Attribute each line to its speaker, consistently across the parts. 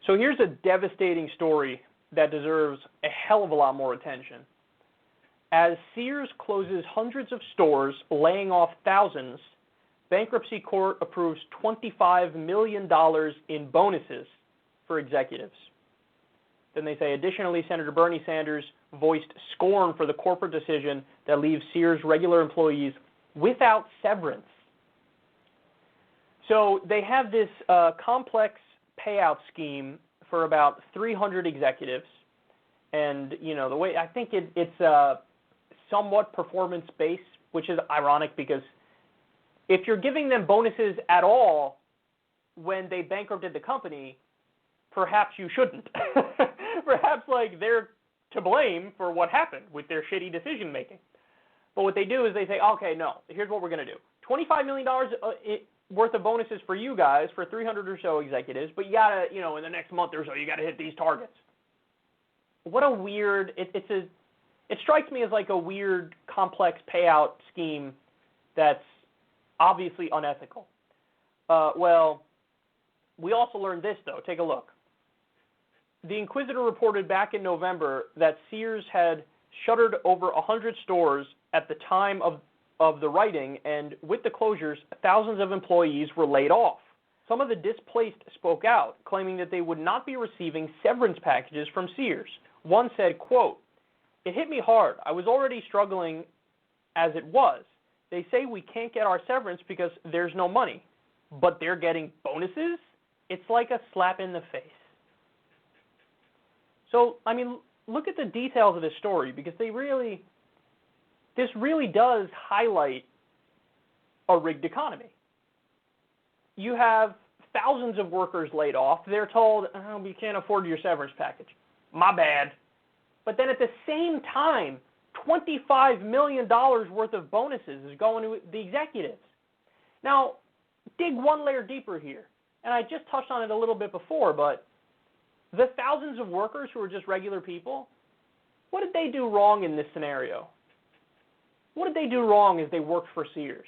Speaker 1: So here's a devastating story that deserves a hell of a lot more attention. As Sears closes hundreds of stores, laying off thousands, bankruptcy court approves $25 million in bonuses for executives. Then they say, additionally, Senator Bernie Sanders voiced scorn for the corporate decision that leaves Sears regular employees without severance. So they have this complex payout scheme for about 300 executives. And, you know, the way I think it's somewhat performance-based, which is ironic because if you're giving them bonuses at all when they bankrupted the company, perhaps you shouldn't. Perhaps, like, they're to blame for what happened with their shitty decision-making. But what they do is they say, okay, no, here's what we're going to do. $25 million worth of bonuses for you guys, for 300 or so executives, but you got to, you know, in the next month or so, you got to hit these targets. What a weird, it strikes me as like a weird, complex payout scheme that's obviously unethical. Well, we also learned this, though. Take a look. The Inquisitor reported back in November that Sears had shuttered over 100 stores at the time of the writing, and with the closures, thousands of employees were laid off. Some of the displaced spoke out, claiming that they would not be receiving severance packages from Sears. One said, quote, "It hit me hard. I was already struggling as it was. They say we can't get our severance because there's no money, but they're getting bonuses? It's like a slap in the face." So, I mean, look at the details of this story, because this really does highlight a rigged economy. You have thousands of workers laid off. They're told, oh, we can't afford your severance package. My bad. But then at the same time, $25 million worth of bonuses is going to the executives. Now, dig one layer deeper here. And I just touched on it a little bit before, but the thousands of workers who are just regular people, what did they do wrong in this scenario? What did they do wrong as they worked for Sears?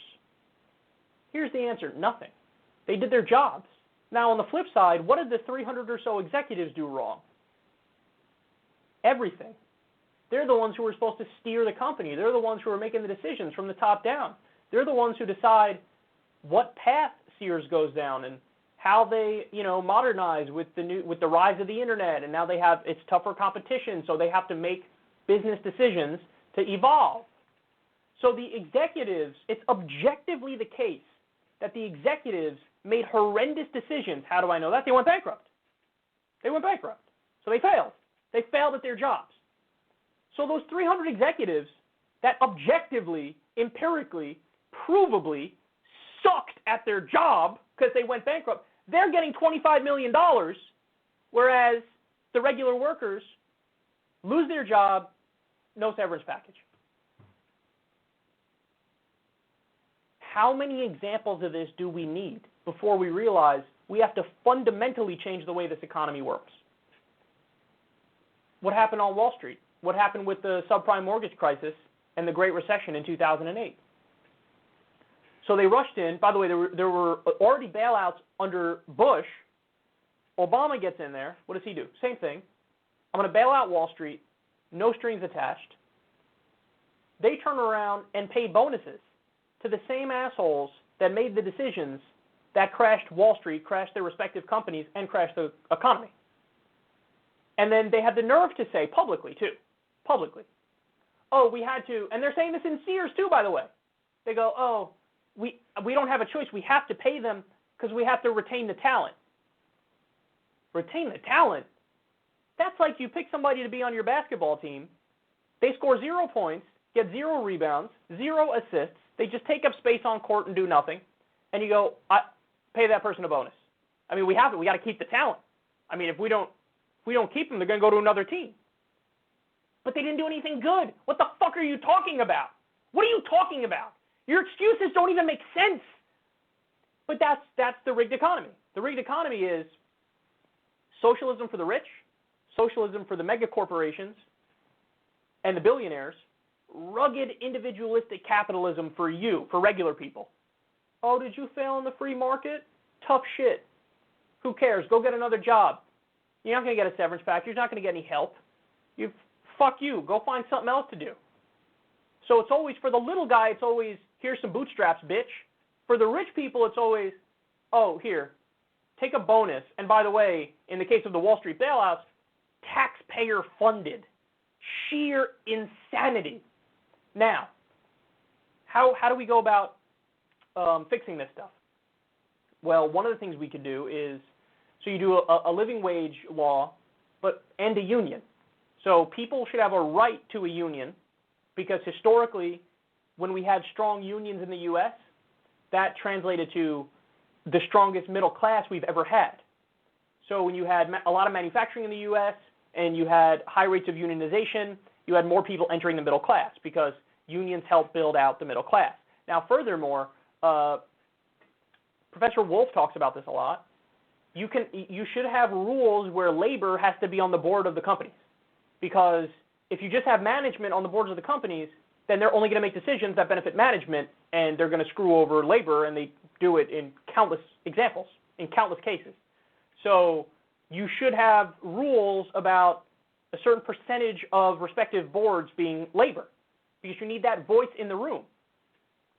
Speaker 1: Here's the answer, nothing. They did their jobs. Now, on the flip side, what did the 300 or so executives do wrong? Everything. They're the ones who are supposed to steer the company. They're the ones who are making the decisions from the top down. They're the ones who decide what path Sears goes down and how they, you know, modernize with the rise of the internet, and now it's tougher competition, so they have to make business decisions to evolve. So the executives, it's objectively the case that the executives made horrendous decisions. How do I know that? They went bankrupt. They went bankrupt. So they failed. They failed at their jobs. So those 300 executives that objectively, empirically, provably sucked at their job because they went bankrupt, they're getting $25 million, whereas the regular workers lose their job, no severance package. How many examples of this do we need before we realize we have to fundamentally change the way this economy works? What happened on Wall Street? What happened with the subprime mortgage crisis and the Great Recession in 2008? So they rushed in. By the way, there were already bailouts under Bush. Obama gets in there. What does he do? Same thing. I'm going to bail out Wall Street, no strings attached. They turn around and pay bonuses to the same assholes that made the decisions that crashed Wall Street, crashed their respective companies, and crashed the economy. And then they had the nerve to say publicly, too, oh, we had to, and they're saying this in Sears, too, by the way. They go, oh, we don't have a choice. We have to pay them because we have to retain the talent. Retain the talent? That's like you pick somebody to be on your basketball team. They score 0 points, get 0 rebounds, 0 assists. They just take up space on court and do nothing. And you go, pay that person a bonus. I mean, we have to. We got to keep the talent. I mean, if we don't keep them, they're going to go to another team. But they didn't do anything good. What the fuck are you talking about? What are you talking about? Your excuses don't even make sense. But that's the rigged economy. The rigged economy is socialism for the rich, socialism for the mega corporations and the billionaires, rugged individualistic capitalism for you, for regular people. Oh, did you fail in the free market? Tough shit. Who cares? Go get another job. You're not going to get a severance package. You're not going to get any help. Fuck you. Go find something else to do. So it's always, for the little guy, it's always, here's some bootstraps, bitch. For the rich people, it's always, oh, here, take a bonus. And by the way, in the case of the Wall Street bailouts, taxpayer funded. Sheer insanity. Now, how do we go about fixing this stuff? Well, one of the things we could do is, so you do a living wage law, and a union. So people should have a right to a union, because historically, when we had strong unions in the U.S., that translated to the strongest middle class we've ever had. So when you had a lot of manufacturing in the U.S. and you had high rates of unionization, you had more people entering the middle class because unions help build out the middle class. Now, furthermore, Professor Wolf talks about this a lot. You should have rules where labor has to be on the board of the companies, because if you just have management on the boards of the companies, then they're only going to make decisions that benefit management, and they're going to screw over labor, and they do it in countless examples, in countless cases. So you should have rules about a certain percentage of respective boards being labor, because you need that voice in the room.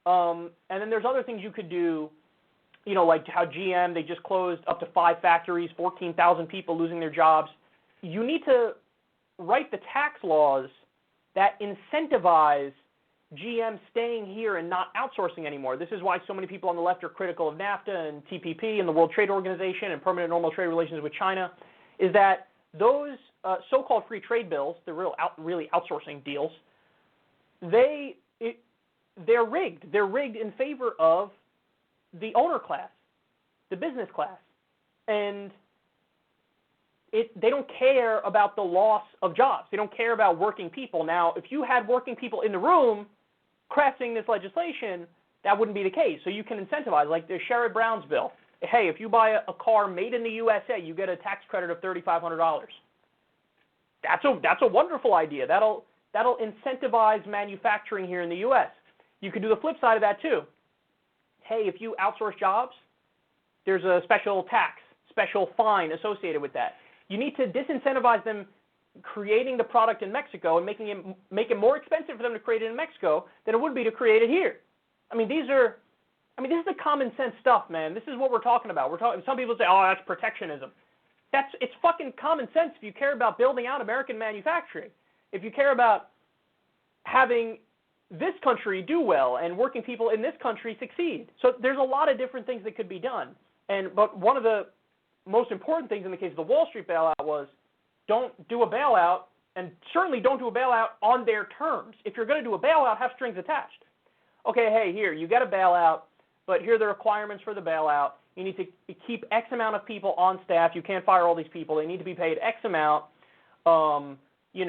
Speaker 1: And then there's other things you could do, like how GM, they just closed up to 5 factories, 14,000 people losing their jobs. You need to write the tax laws that incentivize GM staying here and not outsourcing anymore. This is why so many people on the left are critical of NAFTA and TPP and the World Trade Organization and permanent normal trade relations with China, is that those so-called free trade bills, the really outsourcing deals, they're rigged. They're rigged in favor of the owner class, the business class. And they don't care about the loss of jobs. They don't care about working people. Now, if you had working people in the room crafting this legislation, that wouldn't be the case. So you can incentivize, like the Sherrod Brown's bill. Hey, if you buy a car made in the USA, you get a tax credit of $3,500. That's a wonderful idea. That'll incentivize manufacturing here in the U.S. You could do the flip side of that too. Hey, if you outsource jobs, there's a special tax, special fine associated with that. You need to disincentivize them creating the product in Mexico and make it more expensive for them to create it in Mexico than it would be to create it here. This is the common sense stuff, man. This is what we're talking about. Some people say, oh, that's protectionism. It's fucking common sense if you care about building out American manufacturing. If you care about having this country do well and working people in this country succeed. So there's a lot of different things that could be done. But one of the most important things in the case of the Wall Street bailout was, don't do a bailout, and certainly don't do a bailout on their terms. If you're going to do a bailout, have strings attached. Okay, hey, here, you get a bailout, but here are the requirements for the bailout. You need to keep X amount of people on staff. You can't fire all these people. They need to be paid X amount. You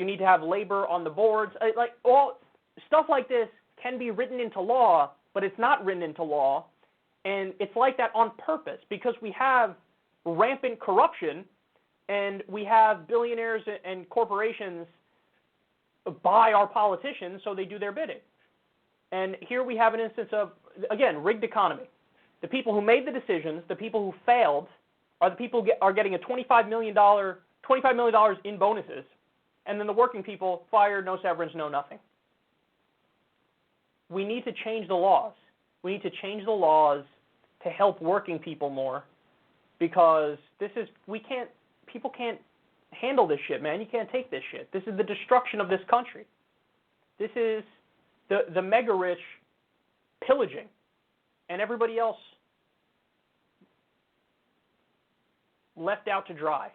Speaker 1: need to have labor on the boards. Like, all stuff like this can be written into law, but it's not written into law. And it's like that on purpose, because we have rampant corruption, and we have billionaires and corporations buy our politicians so they do their bidding. And here we have an instance of, again, rigged economy. The people who made the decisions, the people who failed, are the people who are getting a $25 million in bonuses, and then the working people fired, no severance, no nothing. We need to change the laws. We need to change the laws to help working people more, because people can't handle this shit, man. You can't take this shit. This is the destruction of this country. This is the mega rich pillaging, and everybody else left out to dry.